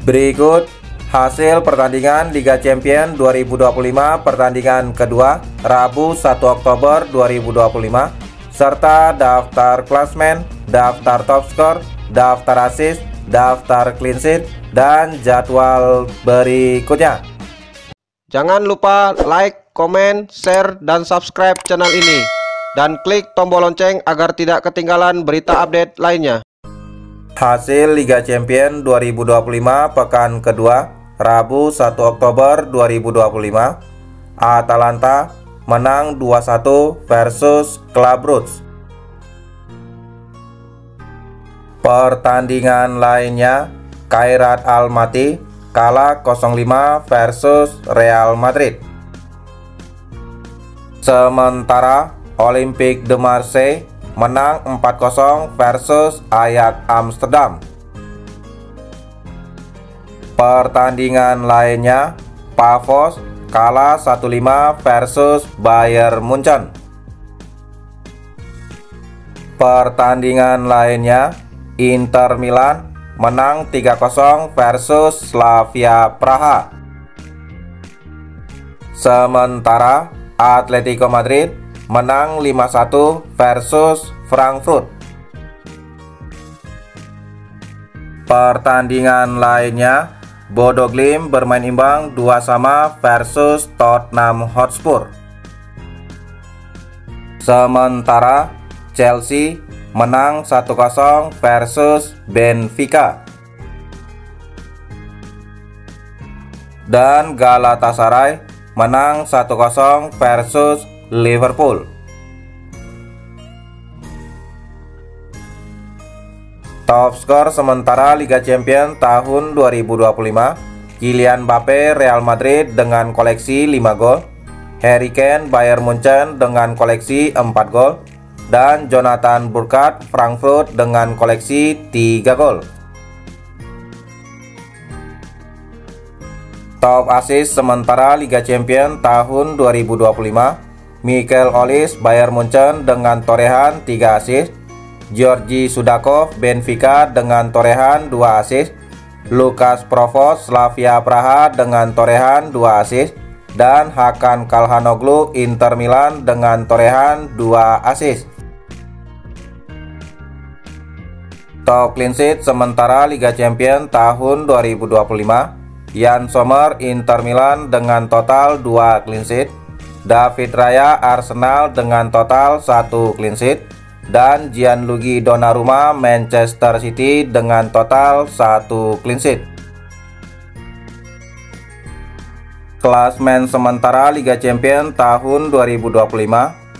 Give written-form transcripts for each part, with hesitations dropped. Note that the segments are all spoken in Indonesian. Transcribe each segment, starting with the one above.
Berikut hasil pertandingan Liga Champions 2025 pertandingan kedua Rabu 1 Oktober 2025 serta daftar klasmen, daftar top skor, daftar assist, daftar clean sheet, dan jadwal berikutnya. Jangan lupa like, komen, share, dan subscribe channel ini dan klik tombol lonceng agar tidak ketinggalan berita update lainnya. Hasil Liga Champions 2025 pekan kedua Rabu 1 Oktober 2025. Atalanta menang 2-1 versus Club Brugge. Pertandingan lainnya, Khairat Almaty kalah 0-5 versus Real Madrid. Sementara Olympique de Marseille menang 4-0 versus Ajax Amsterdam. Pertandingan lainnya, Pavos kalah 1-5 versus Bayern Munchen. Pertandingan lainnya, Inter Milan menang 3-0 versus Slavia Praha. Sementara Atletico Madrid menang 5-1 versus Frankfurt. Pertandingan lainnya, Bodo Glimt bermain imbang 2-2 versus Tottenham Hotspur. Sementara Chelsea menang 1-0 versus Benfica. Dan Galatasaray menang 1-0 versus Liverpool. Top skor sementara Liga Champions tahun 2025, Kylian Mbappe Real Madrid dengan koleksi 5 gol, Harry Kane Bayern Munchen dengan koleksi 4 gol, dan Jonathan Burkhardt Frankfurt dengan koleksi 3 gol. Top assist sementara Liga Champions tahun 2025, Michael Olise Bayern Munchen dengan torehan 3 assist, Georgi Sudakov Benfica dengan torehan 2 assist, Lukas Provos Slavia Praha dengan torehan 2 assist, dan Hakan Calhanoglu Inter Milan dengan torehan 2 assist. Top clean sheet sementara Liga Champions tahun 2025, Jan Sommer Inter Milan dengan total 2 clean sheet, David Raya Arsenal dengan total 1 clean sheet, dan Gianluigi Donnarumma Manchester City dengan total 1 clean sheet. Klasmen sementara Liga Champions tahun 2025,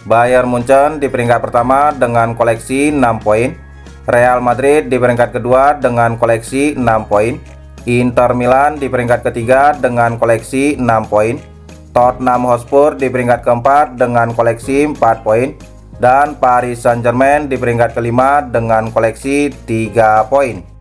Bayern Munchen di peringkat pertama dengan koleksi 6 poin, Real Madrid di peringkat kedua dengan koleksi 6 poin, Inter Milan di peringkat ketiga dengan koleksi 6 poin, Tottenham Hotspur di peringkat keempat dengan koleksi 4 poin, dan Paris Saint-Germain di peringkat kelima dengan koleksi 3 poin.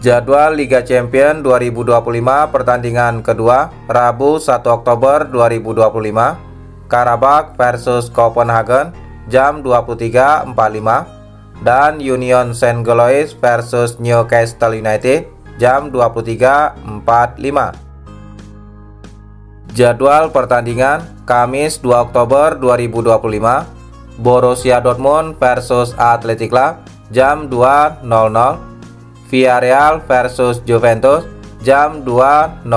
Jadwal Liga Champions 2025 pertandingan kedua Rabu 1 Oktober 2025, Karabakh versus Copenhagen jam 23.45, dan Union Saint-Gilloise versus Newcastle United jam 23.45. Jadwal pertandingan Kamis 2 Oktober 2025, Borussia Dortmund versus Athletic Club jam 2.00, Villarreal versus Juventus jam 2.00,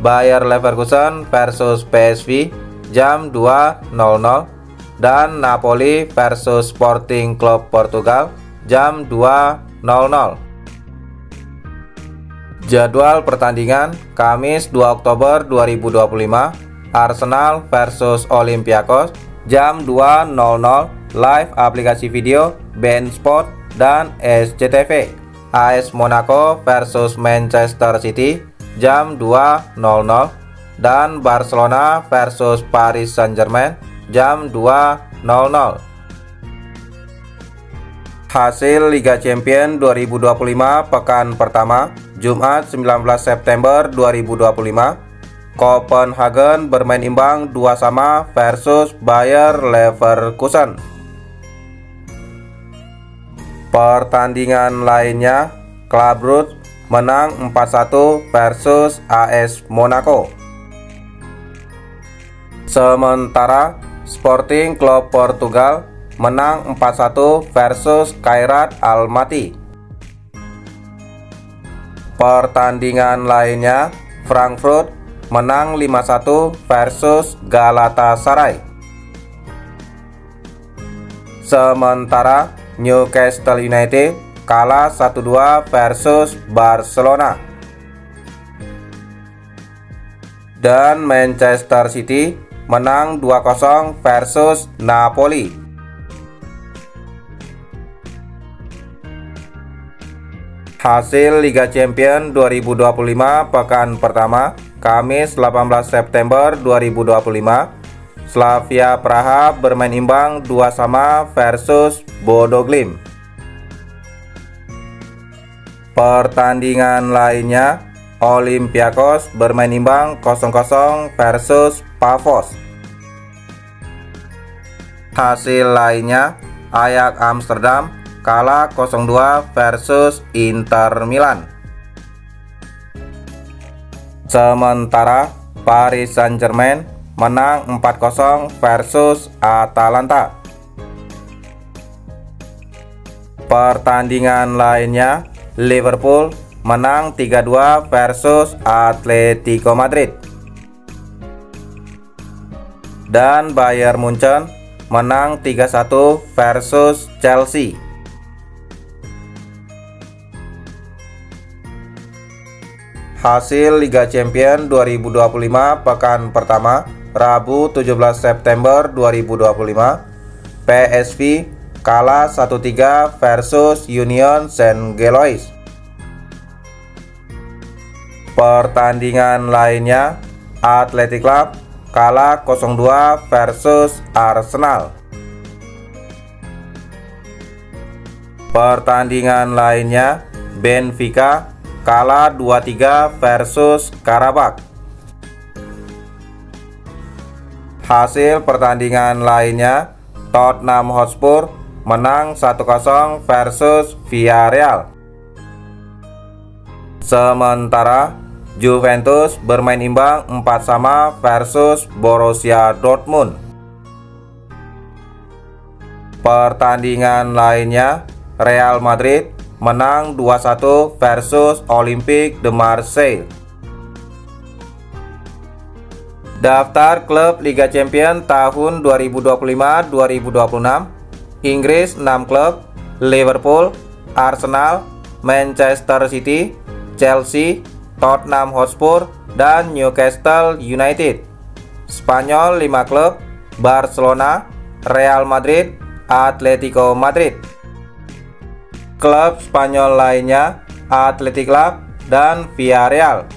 Bayer Leverkusen versus PSV jam 2.00, dan Napoli versus Sporting Club Portugal jam 2.00. Jadwal pertandingan Kamis 2 Oktober 2025, Arsenal versus Olympiakos jam 2.00, live aplikasi video beIN Sport dan SCTV. AS Monaco versus Manchester City jam 2.00 dan Barcelona versus Paris Saint-Germain jam 2.00. Hasil Liga Champions 2025 pekan pertama, Jumat 19 September 2025. Copenhagen bermain imbang 2-2 versus Bayer Leverkusen. Pertandingan lainnya, Club Brugge menang 4-1 versus AS Monaco. Sementara Sporting Club Portugal menang 4-1 versus Khairat Almaty. Pertandingan lainnya, Frankfurt menang 5-1 versus Galatasaray. Sementara Newcastle United kalah 1-2 versus Barcelona. Dan Manchester City menang 2-0 versus Napoli. Hasil Liga Champions 2025 pekan pertama, Kamis 18 September 2025. Slavia Praha bermain imbang 2-2 versus Bodo Glimt. Pertandingan lainnya, Olympiakos bermain imbang 0-0 versus Pafos. Hasil lainnya, Ajax Amsterdam kalah 0-2 versus Inter Milan. Sementara Paris Saint-Germain menang 4-0 versus Atalanta. Pertandingan lainnya, Liverpool menang 3-2 versus Atletico Madrid. Dan Bayern Munchen menang 3-1 versus Chelsea. Hasil Liga Champions 2025 pekan pertama, Rabu 17 September 2025. PSV kalah 1-3 versus Union Saint-Gilloise. Pertandingan lainnya, Athletic Club kalah 0-2 versus Arsenal. Pertandingan lainnya, Benfica kalah 2-3 versus Karabakh. Hasil pertandingan lainnya, Tottenham Hotspur menang 1-0 versus Villarreal. Sementara Juventus bermain imbang 4-4 versus Borussia Dortmund. Pertandingan lainnya, Real Madrid menang 2-1 versus Olympique de Marseille. Daftar klub Liga Champions tahun 2025-2026. Inggris 6 klub: Liverpool, Arsenal, Manchester City, Chelsea, Tottenham Hotspur, dan Newcastle United. Spanyol 5 klub: Barcelona, Real Madrid, Atletico Madrid. Klub Spanyol lainnya, Athletic Club dan Villarreal.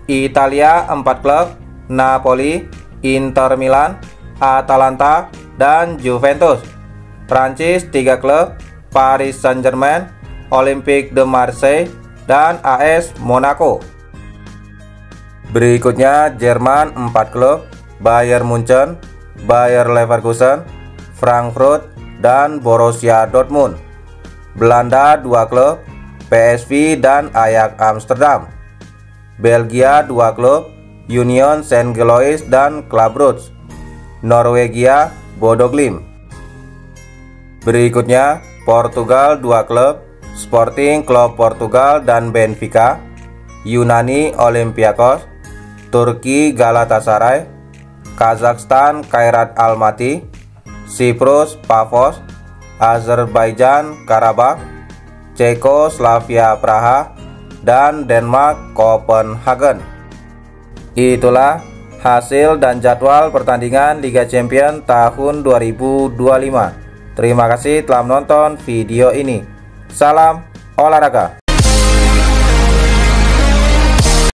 Italia 4 klub: Napoli, Inter Milan, Atalanta, dan Juventus. Prancis 3 klub: Paris Saint-Germain, Olympique de Marseille, dan AS Monaco. Berikutnya Jerman 4 klub: Bayern Munchen, Bayer Leverkusen, Frankfurt, dan Borussia Dortmund. Belanda 2 klub: PSV dan Ajax Amsterdam. Belgia 2 klub: Union Saint-Gilloise dan Club Brugge. Norwegia, Bodo Glimt. Berikutnya Portugal 2 klub: Sporting Club Portugal dan Benfica. Yunani Olympiakos. Turki Galatasaray. Kazakhstan Khairat Almaty. Siprus Pafos, Azerbaijan Karabakh, Cekoslovakia Praha, dan Denmark Copenhagen. Itulah hasil dan jadwal pertandingan Liga Champions tahun 2025. Terima kasih telah menonton video ini. Salam olahraga.